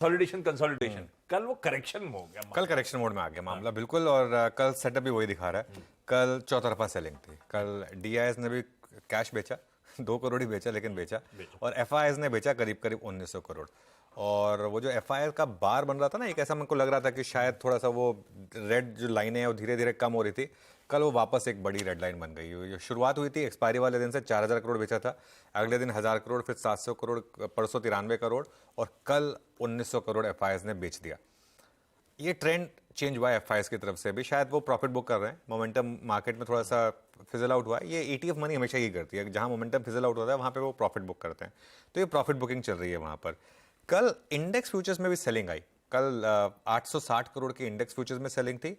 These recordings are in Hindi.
कंसोलिडेशन कंसोलिडेशन, कल वो करेक्शन में हो गया, कल करेक्शन मोड में आ गया मामला बिल्कुल। और कल सेटअप भी वही दिखा रहा है। कल चौतरफा सेलिंग थी। कल डीआईएस ने भी कैश बेचा, 2 करोड़ ही बेचा लेकिन बेचा। और एफआईआईएस ने बेचा करीब करीब 1900 करोड़। और वो जो एफआईआईएस का बार बन रहा था ना, एक ऐसा मेरे को लग रहा था कि शायद थोड़ा सा वो रेड जो लाइनें हैं वो धीरे धीरे कम हो रही थी। कल वो वापस एक बड़ी रेड लाइन बन गई। जो शुरुआत हुई थी एक्सपायरी वाले दिन से 4000 करोड़ बेचा था, अगले दिन 1000 करोड़, फिर 700 करोड़, परसों 93 करोड़, और कल 1900 करोड़ एफआईआईएस ने बेच दिया। ये ट्रेंड चेंज हुआ है एफआईआईएस की तरफ से भी, शायद वो प्रॉफिट बुक कर रहे हैं। मोमेंटम मार्केट में थोड़ा सा फिजल आउट हुआ है। ये ईटीएफ मनी हमेशा ही करती है, जहां मोमेंटम फिजल आउट होता है वहां पे वो प्रॉफिट बुक करते हैं। तो ये प्रॉफिट बुकिंग चल रही है वहां पर। कल इंडेक्स फ्यूचर्स में भी सेलिंग आई। कल 860 करोड़ की इंडेक्स फ्यूचर्स में सेलिंग थी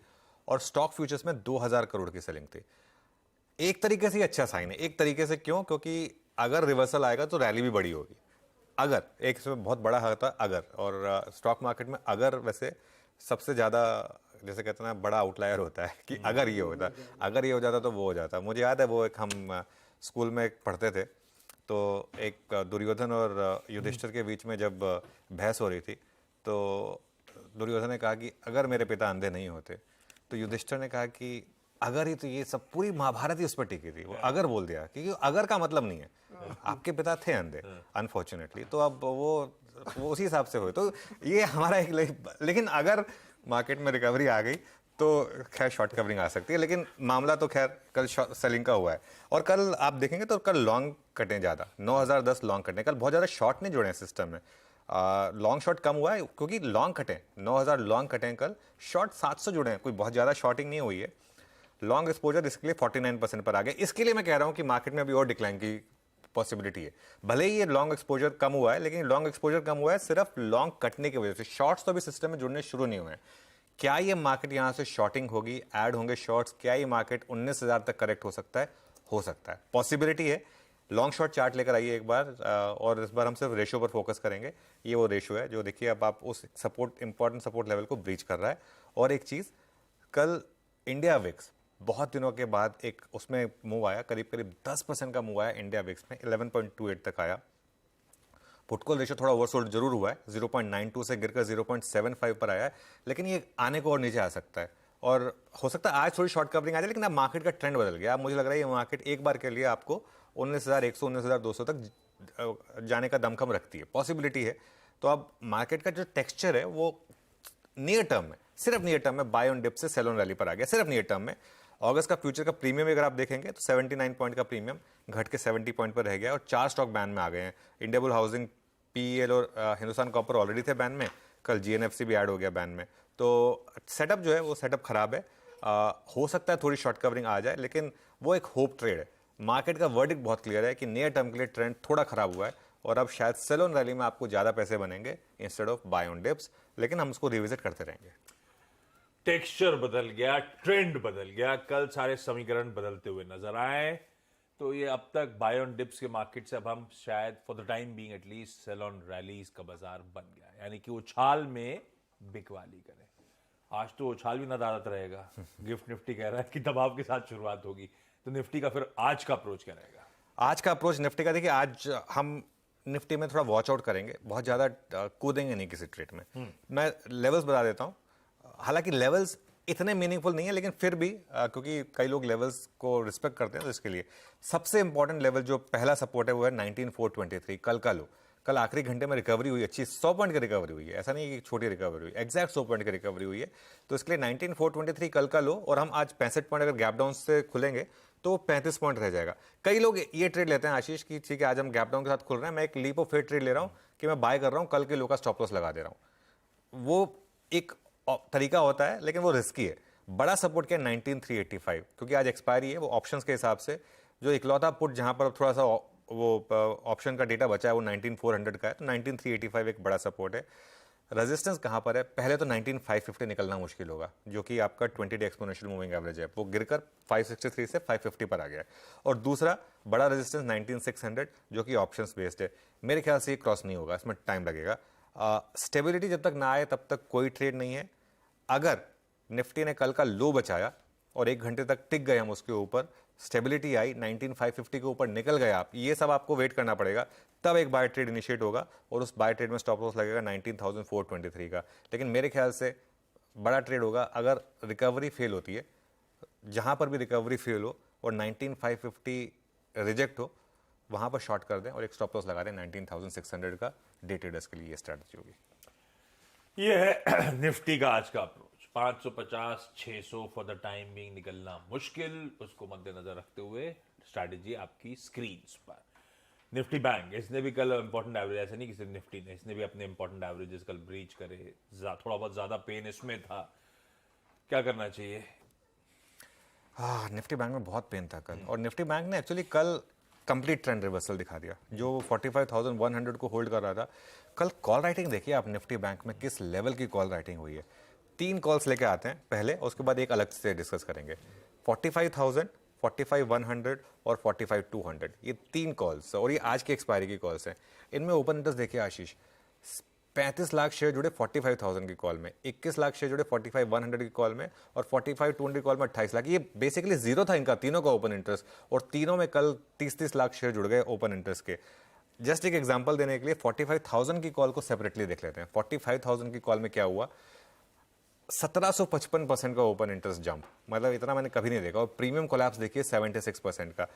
और स्टॉक फ्यूचर्स में 2000 करोड़ की सेलिंग थी। एक तरीके से अच्छा साइन है। एक तरीके से क्यों? क्योंकि अगर रिवर्सल आएगा तो रैली भी बड़ी होगी। अगर एक इसमें बहुत बड़ा हाथ था अगर, और स्टॉक मार्केट में अगर वैसे सबसे ज्यादा, जैसे कहते हैं ना, बड़ा आउटलायर होता है कि अगर ये होता, अगर ये हो जाता तो वो हो जाता। मुझे याद है वो एक हम स्कूल में पढ़ते थे, तो एक दुर्योधन और युधिष्ठिर के बीच में जब बहस हो रही थी, तो दुर्योधन ने कहा कि अगर मेरे पिता अंधे नहीं होते, तो युधिष्ठिर ने कहा कि अगर ही, तो ये सब पूरी महाभारत ही उस पर टिकी थी। वो अगर बोल दिया, क्योंकि अगर का मतलब नहीं है, आपके पिता थे अंधे अनफॉर्चुनेटली, तो अब वो उसी हिसाब से हुए। तो ये हमारा एक लेकिन अगर मार्केट में रिकवरी आ गई तो खैर शॉर्ट कवरिंग आ सकती है, लेकिन मामला तो खैर कल सेलिंग का हुआ है। और कल आप देखेंगे तो कल लॉन्ग कटे ज्यादा, 9010 लॉन्ग कटे। कल बहुत ज्यादा शॉर्ट नहीं जुड़े हैं सिस्टम में। लॉन्ग शॉर्ट कम हुआ है क्योंकि लॉन्ग कटे 9000 लॉन्ग कटे हैं कल। शॉर्ट 700 जुड़े हैं, कोई बहुत ज्यादा शॉर्टिंग नहीं हुई है। लॉन्ग एक्सपोजर इसके लिए 49% पर आ गया। इसके लिए मैं कह रहा हूं कि मार्केट में अभी और डिक्लाइन की पॉसिबिलिटी है। भले ही ये लॉन्ग एक्सपोजर कम हुआ है, लेकिन लॉन्ग एक्सपोजर कम हुआ है सिर्फ लॉन्ग कटने की वजह से। शॉर्ट्स तो अभी सिस्टम में जुड़ने शुरू नहीं हुए हैं। क्या ये मार्केट यहां से शॉर्टिंग होगी, ऐड होंगे शॉर्ट्स? क्या ये मार्केट 19,000 तक करेक्ट हो सकता है? हो सकता है, पॉसिबिलिटी है। लॉन्ग शॉर्ट चार्ट लेकर आइए एक बार, और इस बार हम सिर्फ रेशियो पर फोकस करेंगे। ये वो रेशियो है जो देखिए अब आप उस सपोर्ट, इंपॉर्टेंट सपोर्ट लेवल को ब्रीच कर रहा है। और एक चीज, कल इंडिया विक्स बहुत दिनों के बाद एक उसमें मूव आया, करीब करीब 10% का मूव आया इंडिया विक्स में, 11.28 तक आया। पुटकॉल रेशियो थोड़ा ओवरसोल्ड जरूर हुआ है, 0.92 से गिरकर 0.75 पर आया है, लेकिन ये आने को और नीचे आ सकता है। और हो सकता है आज थोड़ी शॉर्ट कवरिंग आ जाए, लेकिन अब मार्केट का ट्रेंड बदल गया। अब मुझे लग रहा है ये मार्केट एक बार के लिए आपको 19,100 19,200 तक जाने का दमखम रखती है, पॉसिबिलिटी है। तो अब मार्केट का जो टेक्सचर है वो नियर टर्म में, सिर्फ नियर टर्म में बाय ऑन डिप से सेल ऑन रैली पर आ गया, सिर्फ नियर टर्म में। अगस्त का फ्यूचर का प्रीमियम अगर आप देखेंगे तो 79 पॉइंट का प्रीमियम घट के 70 पॉइंट पर रह गया, और 4 स्टॉक बैन में आ गए हैं। इंडियाबुल हाउसिंग, पीईएल और हिंदुस्तान कॉपर ऑलरेडी थे बैन में, कल जीएनएफसी भी ऐड हो गया बैन में। तो सेटअप जो है वो सेटअप खराब है। हो सकता है थोड़ी शॉर्ट कवरिंग आ जाए, लेकिन वो एक होप ट्रेड है। मार्केट का वर्डिक्ट बहुत क्लियर है कि नियर टर्म के लिए ट्रेंड थोड़ा खराब हुआ है, और अब शायद सेल ऑन रैली में आपको ज्यादा पैसे बनेंगे instead of buy on dips, लेकिन हम उसको रिविजिट करते रहेंगे। टेक्सचर बदल गया, ट्रेंड बदल गया, कल सारे समीकरण बदलते हुए नजर आए। तो ये अब तक बाय ऑन डिप्स के मार्केट से अब हम शायद for the time being at least sell on rallies का बाजार बन गया, यानी कि उछाल में बिकवाली करें। आज तो उछाल भी नदारत रहेगा। गिफ्ट निफ्टी कह रहा है कि दबाव के साथ शुरुआत होगी, तो निफ्टी का फिर आज का अप्रोच क्या रहेगा? आज का अप्रोच निफ्टी का, देखिए आज हम निफ्टी में थोड़ा वॉच आउट करेंगे, बहुत ज्यादा कूदेंगे नहीं किसी ट्रेड में। मैं लेवल्स बता देता हूं। हालांकि लेवल्स इतने मीनिंगफुल नहीं है, लेकिन फिर भी क्योंकि कई लोग लेवल्स को रिस्पेक्ट करते हैं, तो इसके लिए सबसे इंपॉर्टेंट लेवल जो पहला सपोर्ट है वो है 19,423, कल का लो। कल आखिरी घंटे में रिकवरी हुई अच्छी, 100 पॉइंट की रिकवरी हुई है, ऐसा नहीं कि छोटी रिकवरी हुई, एग्जैक्ट 100 पॉइंट की रिकवरी हुई है। तो इसके लिए 19,423 कल का लो, और हम आज 65 पॉइंट अगर गैप डाउन से खुलेंगे तो 35 पॉइंट रह जाएगा। कई लोग ये ट्रेड लेते हैं आशीष की, ठीक है आज हम गैप डाउन के साथ खुल रहे हैं, मैं एक लीप ऑफ फेथ ट्रेड ले रहा हूं कि मैं बाय कर रहा हूं, कल के लो का स्टॉप लॉस लगा दे रहा हूं। वो एक तरीका होता है, लेकिन वो रिस्की है। बड़ा सपोर्ट क्या है 19,385, क्योंकि आज एक्सपायरी है। वो ऑप्शंस के हिसाब से जो इकलौता पुट जहां पर थोड़ा सा वो ऑप्शन का डेटा बचा है वो 19,400 का है, तो 19,385 एक बड़ा सपोर्ट है। रेजिस्टेंस कहां पर है? पहले तो 19,550 निकलना मुश्किल होगा, जो कि आपका 20 डे एक्सपोनेंशियल मूविंग एवरेज है, वो गिरकर 563 से 550 पर आ गया है। और दूसरा बड़ा रेजिस्टेंस 19,600, जो कि ऑप्शंस बेस्ड है। मेरे ख्याल से ये क्रॉस नहीं होगा, इसमें टाइम लगेगा। स्टेबिलिटी जब तक ना आए तब तक कोई ट्रेड नहीं है। अगर निफ्टी ने कल का लो बचाया और 1 घंटे तक टिक गए हम उसके ऊपर, स्टेबिलिटी आई, 19550 के ऊपर निकल गए आप, ये सब आपको वेट करना पड़ेगा, तब एक बाय ट्रेड इनिशिएट होगा और उस बाय ट्रेड में स्टॉप लॉस लगेगा 19,423 का। लेकिन मेरे ख्याल से बड़ा ट्रेड होगा अगर रिकवरी फेल होती है, जहां पर भी रिकवरी फेल हो और 19,550 रिजेक्ट हो, वहां पर शॉर्ट कर दें और एक स्टॉप लॉस लगा दें 19,600 का। डे ट्रेडर्स के लिए ये स्ट्रैटेजी होगी। ये है निफ्टी का आज का approach. 550 600 for the time being निकलना मुश्किल, उसको मद्देनजर रखते हुए स्ट्रैटेजी आपकी स्क्रीन पर। निफ्टी बैंक, इसने भी कल इंपॉर्टेंट एवरेज, ऐसे नहीं कि सिर्फ निफ्टी ने, इसने भी अपने इंपॉर्टेंट एवरेजेस कल ब्रीच करे, थोड़ा बहुत ज्यादा पेन इसमें था। क्या करना चाहिए? हाँ, निफ्टी बैंक में बहुत पेन था कल, और निफ्टी बैंक ने एक्चुअली कल कंप्लीट ट्रेंड रिवर्सल दिखा दिया। जो 45,100 को होल्ड कर रहा था, कल कॉल राइटिंग देखिए आप निफ्टी बैंक में किस लेवल की कॉल राइटिंग हुई है। 3 कॉल्स लेके आते हैं पहले, उसके बाद एक अलग से डिस्कस करेंगे। 45,000, 45,100 और 45,200, ये 3 कॉल्स, और ये आज की एक्सपायरी की कॉल्स हैं। इनमें ओपन इंटरेस्ट देखिए आशीष, 35 लाख शेयर जुड़े 45,000 की कॉल में, 21 लाख शेयर जुड़े 45,100 की कॉल में, और 45,200 की कॉल में 28 लाख। ये बेसिकली जीरो था इनका तीनों का ओपन इंटरेस्ट, और तीनों में कल 30-30 लाख शेयर जुड़ गए ओपन इंटरेस्ट के। जस्ट एक एग्जांपल देने के लिए 45,000 की कॉल को सेपरेटली देख लेते हैं। 45,000 की कॉल में क्या हुआ, 1755% का ओपन इंटरेस्ट जंप, मतलब इतना मैंने कभी नहीं देखा। और प्रीमियम कोलैप्स देखिए 76% का।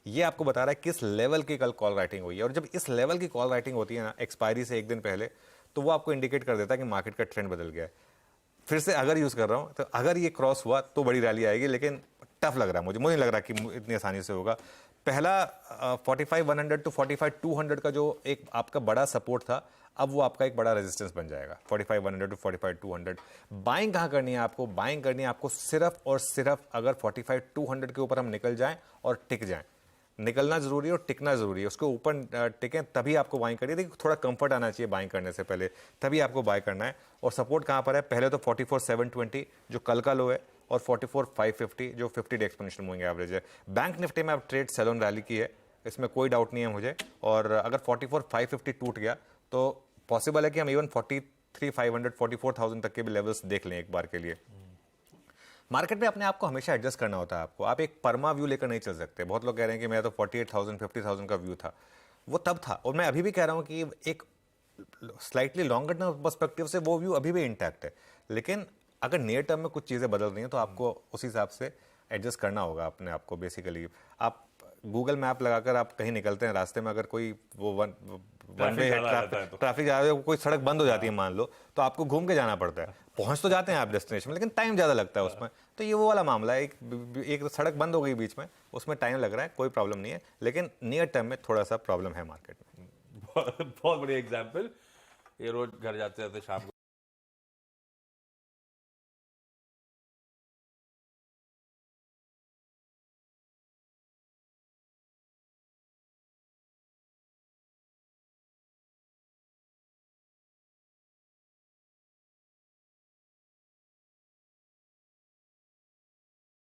ये आपको बता रहा है किस लेवल की कल कॉल राइटिंग हुई है। और जब इस लेवल की कॉल राइटिंग होती है ना एक्सपायरी से एक दिन पहले, तो वो आपको इंडिकेट कर देता है कि मार्केट का ट्रेंड बदल गया है। फिर से अगर यूज कर रहा हूं, तो अगर ये क्रॉस हुआ तो बड़ी रैली आएगी, लेकिन टफ लग रहा है मुझे नहीं लग रहा कि इतनी आसानी से होगा। पहला 45,100 टू 45,200 का जो एक आपका बड़ा सपोर्ट था, अब वो आपका एक बड़ा रेजिस्टेंस बन जाएगा 45,100 टू 45,200। बाइंग कहाँ करनी है आपको? बाइंग करनी है आपको सिर्फ और सिर्फ अगर 45,200 के ऊपर हम निकल जाएं और टिक जाएं। निकलना जरूरी है और टिकना जरूरी है, उसके ऊपर टिकें तभी आपको बाइंग करनी है। देखिए थोड़ा कंफर्ट आना चाहिए बाइंग करने से पहले, तभी आपको बाय करना है। और सपोर्ट कहाँ पर है? पहले तो 44,720 जो कल का लो है, और 44,550 जो 50 डे एक्सपोनेंशियल मूविंग एवरेज है। बैंक निफ्टी में अब ट्रेड सेल ऑन रैली की है, इसमें कोई डाउट नहीं है मुझे। और अगर 44,550 टूट गया तो पॉसिबल है कि हम इवन 43,500 44,000 तक के भी लेवल्स देख लें एक बार के लिए। मार्केट में अपने आप को हमेशा एडजस्ट करना होता है आपको, आप एक परमा व्यू लेकर नहीं चल सकते। बहुत लोग कह रहे हैं कि मेरा तो 48,000 50,000 का व्यू था, वो तब था, और मैं अभी भी कह रहा हूं कि एक स्लाइटली लॉन्गर टर्म पर्सपेक्टिव से वो व्यू अभी भी इंटैक्ट है। लेकिन अगर नियर टर्म में कुछ चीज़ें बदल रही हैं तो आपको उस हिसाब से एडजस्ट करना होगा अपने आप को। बेसिकली आप गूगल मैप लगाकर आप कहीं निकलते हैं, रास्ते में अगर कोई वो वन वे है, ट्रैफिक ज़्यादा है, कोई सड़क बंद हो जाती है मान लो, तो आपको घूम के जाना पड़ता है। पहुंच तो जाते हैं आप डेस्टिनेशन में, लेकिन टाइम ज़्यादा लगता है उसमें। तो ये वो वाला मामला है, एक सड़क बंद हो गई बीच में, उसमें टाइम लग रहा है, कोई प्रॉब्लम नहीं है, लेकिन नियर टर्म में थोड़ा सा प्रॉब्लम है मार्केट में। बहुत बढ़िया एग्जाम्पल। ये रोज घर जाते जाते शाम